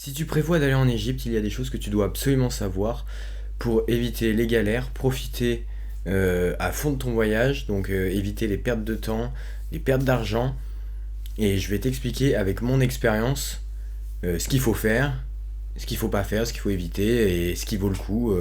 Si tu prévois d'aller en Égypte, il y a des choses que tu dois absolument savoir pour éviter les galères, profiter à fond de ton voyage, donc éviter les pertes de temps, les pertes d'argent. Et je vais t'expliquer avec mon expérience ce qu'il faut faire, ce qu'il faut pas faire, ce qu'il faut éviter et ce qui vaut le coup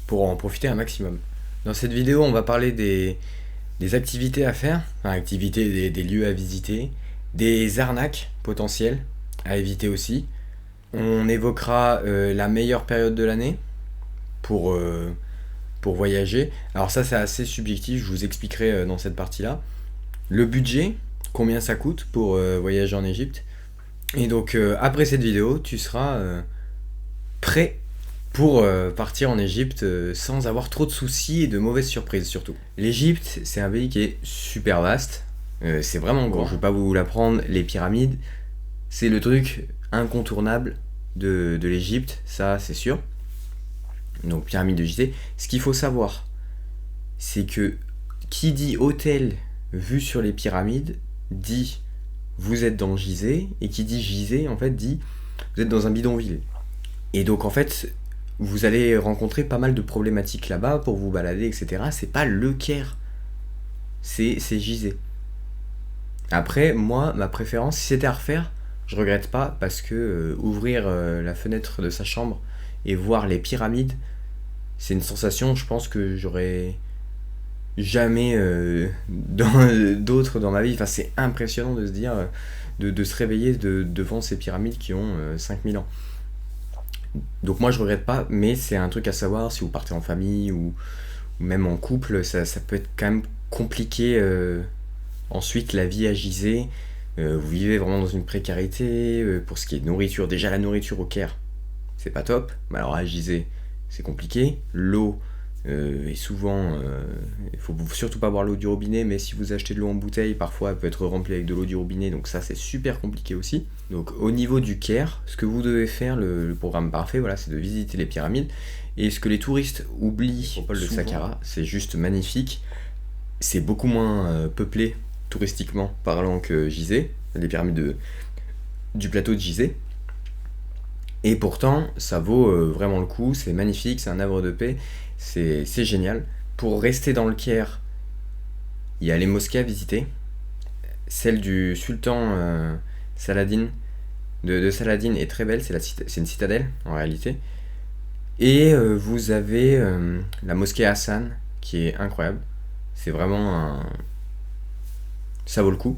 pour en profiter un maximum. Dans cette vidéo, on va parler des activités à faire, enfin activités, des lieux à visiter, des arnaques potentielles à éviter aussi. On évoquera la meilleure période de l'année pour, euh, pour voyager. Alors ça c'est assez subjectif, je vous expliquerai dans cette partie-là. Le budget, combien ça coûte pour voyager en Égypte. Et donc après cette vidéo, tu seras prêt pour partir en Égypte sans avoir trop de soucis et de mauvaises surprises surtout. L'Égypte, c'est un pays qui est super vaste. C'est vraiment grand. Je ne vais pas vous l'apprendre. Les pyramides, c'est le truc incontournable de l'Égypte, ça c'est sûr. Donc pyramide de Gizeh. Ce qu'il faut savoir, c'est que qui dit hôtel vu sur les pyramides dit vous êtes dans Gizeh, et qui dit Gizeh en fait dit vous êtes dans un bidonville. Et donc en fait vous allez rencontrer pas mal de problématiques là-bas pour vous balader, etc. C'est pas le Caire, c'est Gizeh. Après, moi, ma préférence, si c'était à refaire, je regrette pas parce que ouvrir la fenêtre de sa chambre et voir les pyramides, c'est une sensation, je pense que j'aurais jamais d'autres dans ma vie. Enfin, c'est impressionnant de se dire, de se réveiller devant ces pyramides qui ont 5000 ans. Donc moi, je regrette pas, mais c'est un truc à savoir si vous partez en famille ou même en couple, ça peut être quand même compliqué. Ensuite, la vie à Gizeh, vous vivez vraiment dans une précarité pour ce qui est de nourriture. Déjà, la nourriture au Caire, c'est pas top. Mais alors à Gizeh, c'est compliqué. L'eau est souvent. Il faut surtout pas boire l'eau du robinet, mais si vous achetez de l'eau en bouteille, parfois elle peut être remplie avec de l'eau du robinet, donc ça c'est super compliqué aussi. Donc au niveau du Caire, ce que vous devez faire, le programme parfait, voilà, c'est de visiter les pyramides. Et ce que les touristes oublient, au pôle de Saqqara, c'est juste magnifique. C'est beaucoup moins peuplé touristiquement parlant que Gizeh, les pyramides du plateau de Gizeh. Et pourtant, ça vaut vraiment le coup, c'est magnifique, c'est un havre de paix, c'est génial. Pour rester dans le Caire, il y a les mosquées à visiter. Celle du sultan Saladin, de Saladin est très belle, c'est une citadelle en réalité. Et vous avez la mosquée Hassan, qui est incroyable. C'est vraiment ça vaut le coup.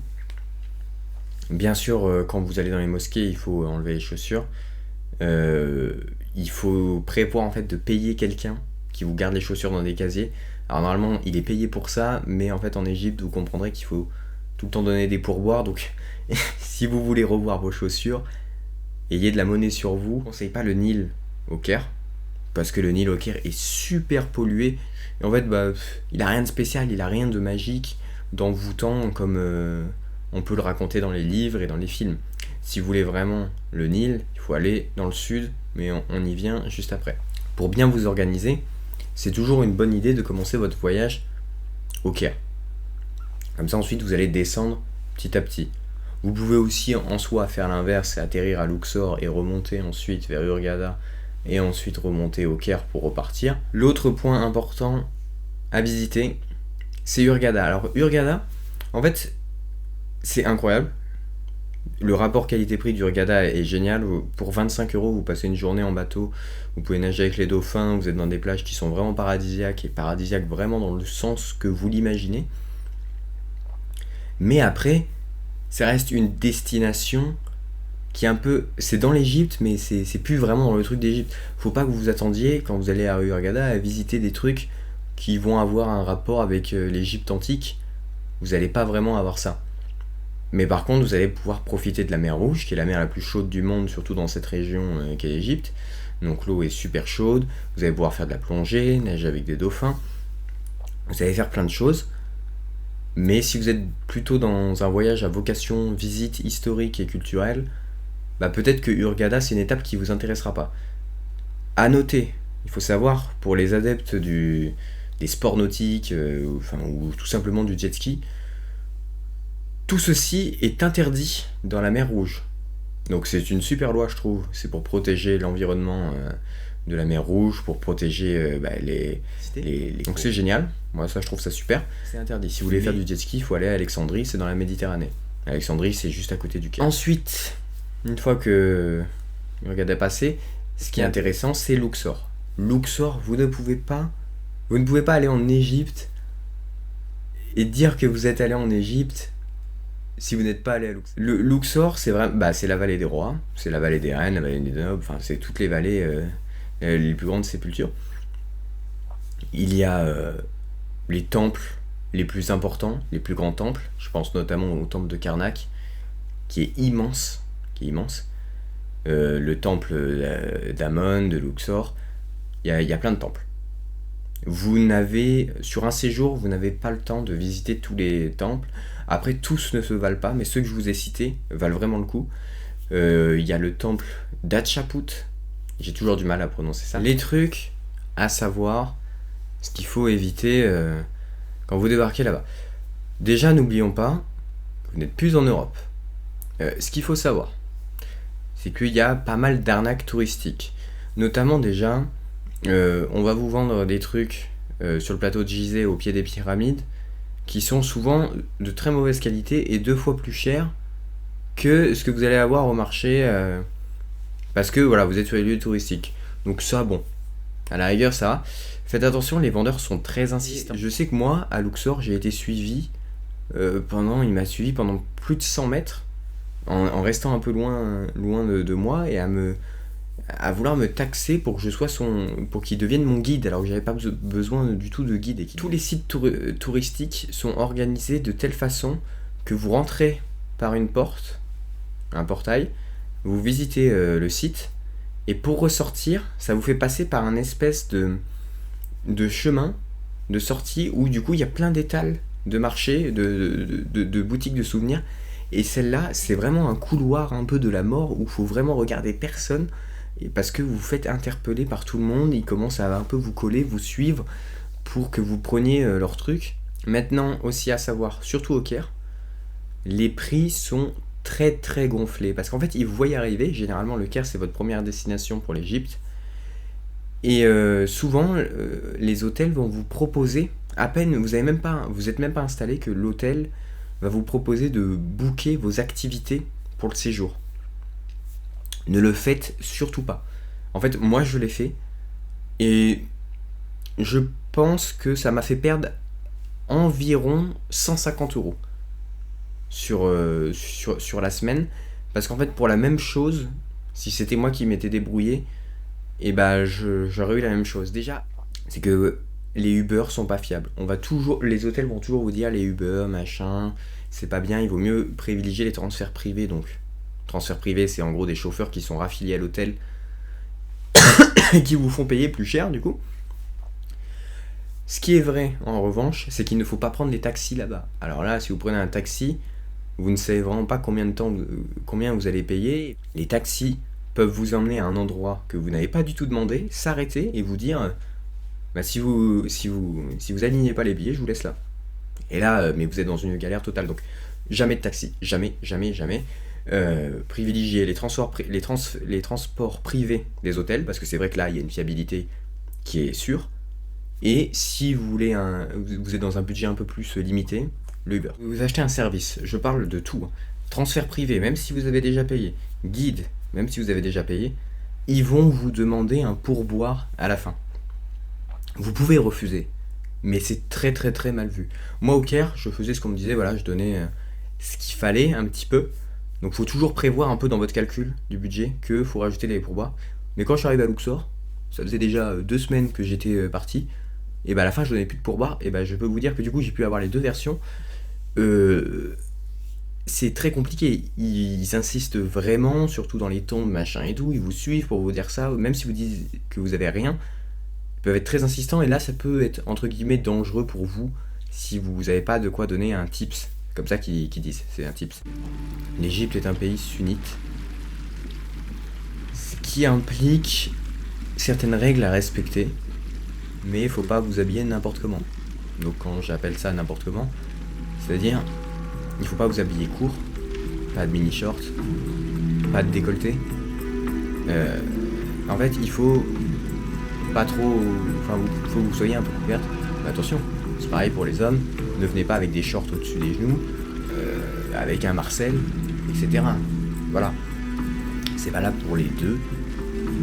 Bien sûr, quand vous allez dans les mosquées, il faut enlever les chaussures. Il faut prévoir en fait de payer quelqu'un qui vous garde les chaussures dans des casiers. Alors normalement, il est payé pour ça, mais en fait en Égypte, vous comprendrez qu'il faut tout le temps donner des pourboires. Donc, si vous voulez revoir vos chaussures, ayez de la monnaie sur vous. Je ne conseille pas le Nil au Caire, parce que le Nil au Caire est super pollué. Et en fait, il a rien de spécial, il a rien de magique, d'envoûtant comme on peut le raconter dans les livres et dans les films. Si vous voulez vraiment le Nil, il faut aller dans le sud, mais on y vient juste après. Pour bien vous organiser, c'est toujours une bonne idée de commencer votre voyage au Caire. Comme ça, ensuite, vous allez descendre petit à petit. Vous pouvez aussi en soi faire l'inverse et atterrir à Luxor et remonter ensuite vers Hurghada et ensuite remonter au Caire pour repartir. L'autre point important à visiter, c'est Hurghada. Alors Hurghada, en fait, c'est incroyable. Le rapport qualité-prix d'Hurghada est génial. Pour 25 euros, vous passez une journée en bateau, vous pouvez nager avec les dauphins, vous êtes dans des plages qui sont vraiment paradisiaques, et paradisiaques vraiment dans le sens que vous l'imaginez. Mais après, ça reste une destination qui est un peu... C'est dans l'Égypte, mais c'est plus vraiment dans le truc d'Égypte. Faut pas que vous vous attendiez, quand vous allez à Hurghada, à visiter des trucs qui vont avoir un rapport avec l'Égypte antique. Vous n'allez pas vraiment avoir ça. Mais par contre, vous allez pouvoir profiter de la mer Rouge, qui est la mer la plus chaude du monde, surtout dans cette région qu'est l'Égypte. Donc l'eau est super chaude, vous allez pouvoir faire de la plongée, nager avec des dauphins. Vous allez faire plein de choses. Mais si vous êtes plutôt dans un voyage à vocation visite historique et culturelle, peut-être que Hurghada, c'est une étape qui ne vous intéressera pas. À noter, il faut savoir, pour les adeptes des sports nautiques, ou tout simplement du jet ski, tout ceci est interdit dans la mer Rouge. Donc c'est une super loi, je trouve. C'est pour protéger l'environnement de la mer Rouge, pour protéger Donc c'est génial. Moi, ça, je trouve ça super. C'est interdit. Si vous voulez faire du jet ski, il faut aller à Alexandrie, c'est dans la Méditerranée. Alexandrie, c'est juste à côté du Caire. Ensuite, une fois que le regard est passé, ce qui est intéressant, c'est Luxor. Luxor, vous ne pouvez pas aller en Égypte et dire que vous êtes allé en Égypte si vous n'êtes pas allé à Luxor. Luxor, c'est vraiment, c'est la vallée des rois, c'est la vallée des reines, la vallée des nobles, enfin c'est toutes les vallées, les plus grandes sépultures. Il y a les temples les plus importants, les plus grands temples. Je pense notamment au temple de Karnak, qui est immense, le temple d'Amon, de Luxor. Il y a plein de temples. Sur un séjour, vous n'avez pas le temps de visiter tous les temples. Après, tous ne se valent pas, mais ceux que je vous ai cités valent vraiment le coup. Il y a le temple d'Hatchaput. J'ai toujours du mal à prononcer ça. Les trucs à savoir, ce qu'il faut éviter quand vous débarquez là-bas. Déjà, n'oublions pas, vous n'êtes plus en Europe. Ce qu'il faut savoir, c'est qu'il y a pas mal d'arnaques touristiques. Notamment déjà, on va vous vendre des trucs sur le plateau de Gizeh au pied des pyramides qui sont souvent de très mauvaise qualité et 2 fois plus chers que ce que vous allez avoir au marché parce que voilà, vous êtes sur les lieux touristiques. Donc ça, bon, à la rigueur, ça va. Faites attention, les vendeurs sont très insistants. Je sais que moi, à Luxor, j'ai été suivi il m'a suivi pendant plus de 100 mètres en restant un peu loin de moi et à vouloir me taxer pour que je sois pour qu'il devienne mon guide, alors que j'avais pas besoin du tout de guide. Tous les sites touristiques sont organisés de telle façon que vous rentrez par une porte, un portail, vous visitez le site, et pour ressortir, ça vous fait passer par un espèce de chemin de sortie où du coup il y a plein d'étals de marchés, de boutiques de souvenirs, et celle-là, c'est vraiment un couloir un peu de la mort où il faut vraiment regarder personne. Et parce que vous vous faites interpeller par tout le monde, ils commencent à un peu vous coller, vous suivre pour que vous preniez leurs trucs. Maintenant aussi à savoir, surtout au Caire, les prix sont très très gonflés. Parce qu'en fait, ils vous voient y arriver. Généralement, le Caire, c'est votre première destination pour l'Égypte. Et souvent, les hôtels vont vous proposer, à peine, vous êtes même pas installé, que l'hôtel va vous proposer de booker vos activités pour le séjour. Ne le faites surtout pas. En fait, moi je l'ai fait et je pense que ça m'a fait perdre environ 150 € sur la semaine. Parce qu'en fait, pour la même chose, si c'était moi qui m'étais débrouillé, et j'aurais eu la même chose. Déjà, c'est que les Uber sont pas fiables. Les hôtels vont toujours vous dire les Uber, machin, c'est pas bien, il vaut mieux privilégier les transferts privés. Donc, transferts privés, c'est en gros des chauffeurs qui sont raffiliés à l'hôtel et qui vous font payer plus cher du coup. Ce qui est vrai en revanche, c'est qu'il ne faut pas prendre les taxis là-bas. Alors là, si vous prenez un taxi, vous ne savez vraiment pas combien vous allez payer. Les taxis peuvent vous emmener à un endroit que vous n'avez pas du tout demandé, s'arrêter et vous dire si vous alignez pas les billets, je vous laisse là. Et là, mais vous êtes dans une galère totale. Donc jamais de taxi, jamais. Privilégiez les transports privés des hôtels, parce que c'est vrai que là, il y a une fiabilité qui est sûre. Et si vous voulez vous êtes dans un budget un peu plus limité, le Uber. Vous achetez un service, je parle de tout. Transfert privé, même si vous avez déjà payé. Guide, même si vous avez déjà payé. Ils vont vous demander un pourboire à la fin. Vous pouvez refuser, mais c'est très très très mal vu. Moi au Caire, je faisais ce qu'on me disait, voilà, je donnais ce qu'il fallait un petit peu. Donc il faut toujours prévoir un peu dans votre calcul du budget qu'il faut rajouter les pourboires. Mais quand je suis arrivé à Luxor, ça faisait déjà 2 semaines que j'étais parti, et à la fin je donnais plus de pourboires, et je peux vous dire que du coup j'ai pu avoir les 2 versions. C'est très compliqué, ils insistent vraiment, surtout dans les tombes, machin et tout, ils vous suivent pour vous dire ça, même si vous dites que vous avez rien. Ils peuvent être très insistants, et là ça peut être entre guillemets dangereux pour vous si vous n'avez pas de quoi donner un tips, comme ça qu'ils disent, c'est un tips. L'Égypte est un pays sunnite, ce qui implique certaines règles à respecter, mais il faut pas vous habiller n'importe comment. Donc quand j'appelle ça n'importe comment, c'est-à-dire il faut pas vous habiller court, pas de mini-shorts, pas de décolleté. En fait, il faut pas trop... Enfin, faut que vous soyez un peu couverte. Mais attention, c'est pareil pour les hommes. Ne venez pas avec des shorts au-dessus des genoux, avec un Marcel, etc. Voilà. C'est valable pour les deux.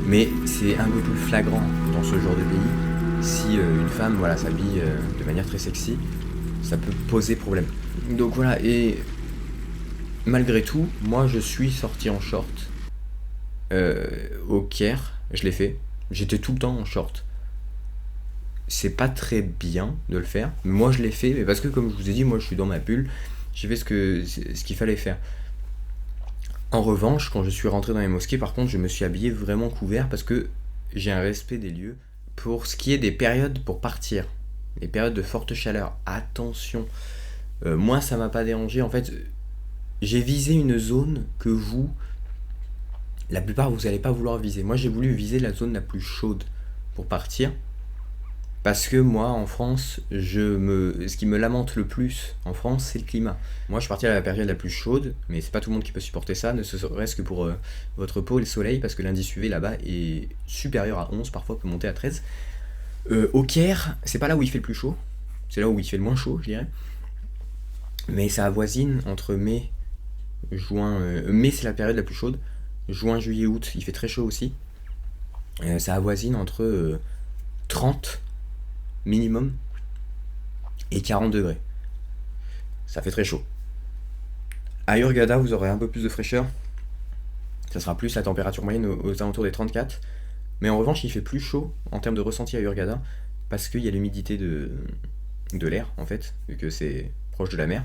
Mais c'est un peu plus flagrant dans ce genre de pays. Si une femme s'habille de manière très sexy, ça peut poser problème. Donc voilà, et malgré tout, moi je suis sorti en short au Caire, je l'ai fait. J'étais tout le temps en short. C'est pas très bien de le faire, mais moi je l'ai fait, mais parce que comme je vous ai dit, moi je suis dans ma bulle, j'ai fait ce qu'il fallait faire. En revanche, quand je suis rentré dans les mosquées, par contre, je me suis habillé vraiment couvert parce que j'ai un respect des lieux. Pour ce qui est des périodes pour partir, les périodes de forte chaleur, attention, moi ça m'a pas dérangé. En fait, j'ai visé une zone que la plupart, vous n'allez pas vouloir viser. Moi, j'ai voulu viser la zone la plus chaude pour partir. Parce que moi, en France, ce qui me lamente le plus en France, c'est le climat. Moi, je suis parti à la période la plus chaude, mais c'est pas tout le monde qui peut supporter ça, ne serait-ce que pour votre peau et le soleil, parce que l'indice UV là-bas est supérieur à 11, parfois peut monter à 13. Au Caire, c'est pas là où il fait le plus chaud, c'est là où il fait le moins chaud, je dirais. Mais ça avoisine entre mai, juin... mai, c'est la période la plus chaude. Juin, juillet, août, il fait très chaud aussi. Ça avoisine entre 30 minimum et 40 degrés. Ça fait très chaud. À Hurghada, vous aurez un peu plus de fraîcheur. Ça sera plus la température moyenne aux alentours des 34. Mais en revanche, il fait plus chaud en termes de ressenti à Hurghada parce qu'il y a l'humidité de l'air, en fait, vu que c'est proche de la mer.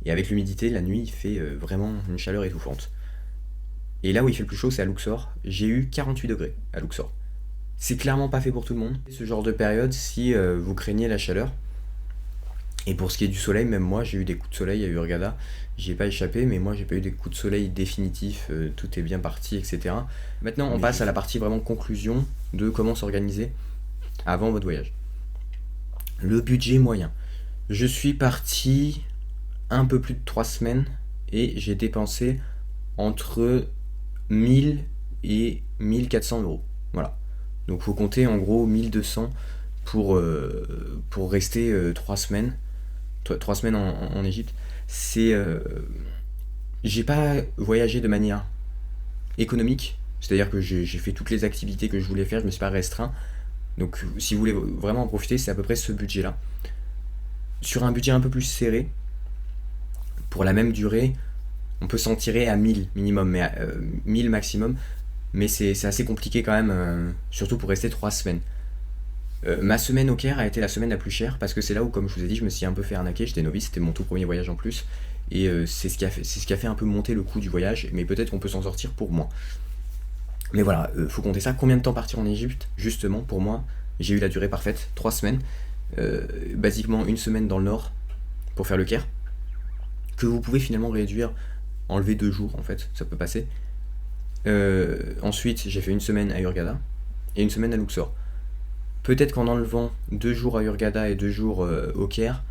Et avec l'humidité, la nuit, il fait vraiment une chaleur étouffante. Et là où il fait le plus chaud, c'est à Luxor. J'ai eu 48 degrés à Luxor. C'est clairement pas fait pour tout le monde, ce genre de période, si vous craignez la chaleur. Et pour ce qui est du soleil, même moi, j'ai eu des coups de soleil à Hurghada. J'y ai pas échappé, mais moi, j'ai pas eu des coups de soleil définitifs, tout est bien parti, etc. Maintenant, on passe à la partie vraiment conclusion de comment s'organiser avant votre voyage. Le budget moyen. Je suis parti un peu plus de 3 semaines et j'ai dépensé entre 1000 et 1400 euros. Voilà. Donc faut compter en gros 1200 pour rester 3 semaines. 3 semaines en Égypte. J'ai pas voyagé de manière économique. C'est-à-dire que j'ai fait toutes les activités que je voulais faire, je me suis pas restreint. Donc si vous voulez vraiment en profiter, c'est à peu près ce budget-là. Sur un budget un peu plus serré, pour la même durée, on peut s'en tirer à 1000 minimum, mais 1000 maximum. Mais c'est assez compliqué quand même, surtout pour rester 3 semaines. Ma semaine au Caire a été la semaine la plus chère, parce que c'est là où, comme je vous ai dit, je me suis un peu fait arnaquer, j'étais novice, c'était mon tout premier voyage en plus. Et c'est ce qui a fait un peu monter le coût du voyage, mais peut-être qu'on peut s'en sortir pour moi. Mais voilà, faut compter ça. Combien de temps partir en Égypte? Justement, pour moi, j'ai eu la durée parfaite, 3 semaines. Basiquement, une semaine dans le nord pour faire le Caire, que vous pouvez finalement réduire, enlever 2 jours en fait, ça peut passer. Ensuite, j'ai fait une semaine à Hurghada et une semaine à Luxor. Peut-être qu'en enlevant 2 jours à Hurghada et 2 jours au Caire,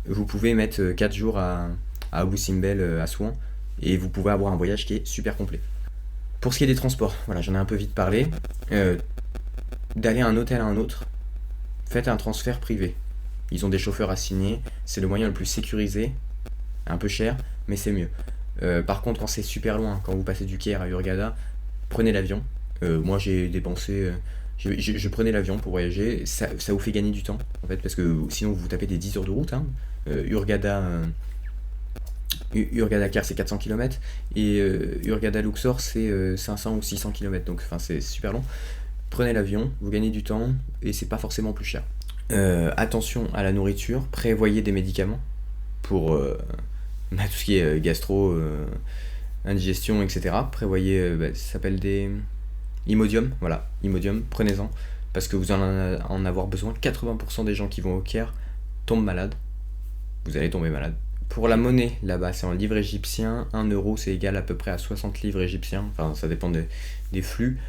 vous pouvez mettre 4 jours à Abu Simbel, à Souan, et vous pouvez avoir un voyage qui est super complet. Pour ce qui est des transports, voilà, j'en ai un peu vite parlé. D'aller d'un hôtel à un autre, faites un transfert privé. Ils ont des chauffeurs assignés, c'est le moyen le plus sécurisé, un peu cher, mais c'est mieux. Par contre, quand c'est super loin, quand vous passez du Caire à Hurghada, prenez l'avion. Moi, j'ai dépensé... je prenais l'avion pour voyager. Ça vous fait gagner du temps, en fait, parce que sinon, vous tapez des 10 heures de route. Hein. Hurghada-Caire, c'est 400 km. Et Hurghada-Luxor, c'est 500 ou 600 km. Donc, c'est super long. Prenez l'avion, vous gagnez du temps, et c'est pas forcément plus cher. Attention à la nourriture. Prévoyez des médicaments pour... tout ce qui est gastro, indigestion, etc. Prévoyez, ça s'appelle des Imodium, voilà, Imodium, prenez-en, parce que vous allez en avoir besoin. 80% des gens qui vont au Caire tombent malades, vous allez tomber malade. Pour la monnaie, là-bas, c'est en livres égyptiens, 1 euro c'est égal à peu près à 60 livres égyptiens, enfin ça dépend des flux.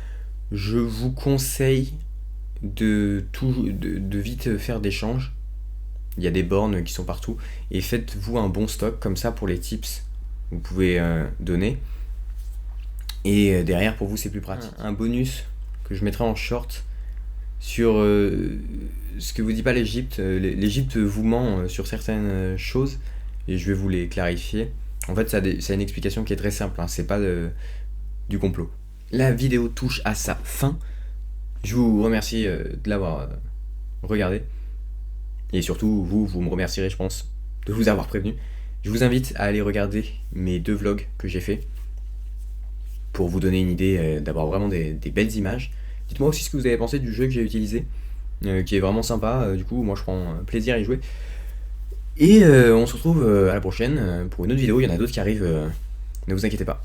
Je vous conseille de vite faire des changes. Il y a des bornes qui sont partout. Et faites-vous un bon stock, comme ça pour les tips, vous pouvez donner. Et derrière, pour vous, c'est plus pratique. Un bonus que je mettrai en short sur ce que vous dit pas l'Égypte. L'Égypte vous ment sur certaines choses et je vais vous les clarifier. En fait, ça a une explication qui est très simple, hein, c'est pas du complot. La vidéo touche à sa fin. Je vous remercie de l'avoir regardé. Et surtout, vous me remercierez, je pense, de vous avoir prévenu. Je vous invite à aller regarder mes 2 vlogs que j'ai fait pour vous donner une idée, d'avoir vraiment des belles images. Dites-moi aussi ce que vous avez pensé du jeu que j'ai utilisé, qui est vraiment sympa. Du coup, moi je prends plaisir à y jouer. Et on se retrouve à la prochaine pour une autre vidéo. Il y en a d'autres qui arrivent, ne vous inquiétez pas.